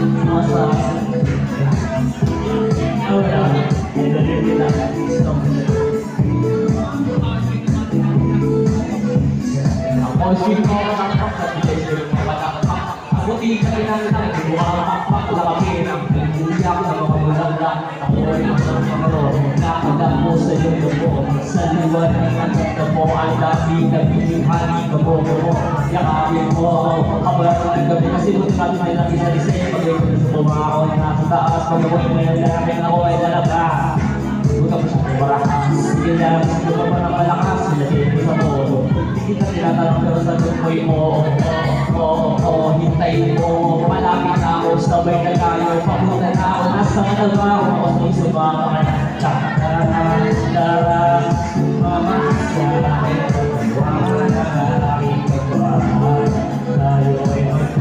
Sino ko ang kapag sa bigay ng mga patakpak. Ako di ka pinanang, bumakakpak, lakakin ang pinag-uyak na mga bulanglang. Ako ay ang pangaro, nakagam mo sa iyo mo. Sa liwan ng ang mo, ang dami nagpipihani ka mo. Yakapin mo ako, kabalat ng gabi kasi buti natin ay nakisa-isa. Pag-ibig sa bumako na nasa taas, pag-ibig na yung lalaki ako ay dalaga. Huwag mo siya kumarakas, sige lang, gusto ka pa ng malakas, silagay mo sa modo. Hindi ka tinatanong pero sa tukoy mo, hintayin mo, malapit na ako, sabay na tayo, papunta na ako, nasa trabaho, ako sa isang mga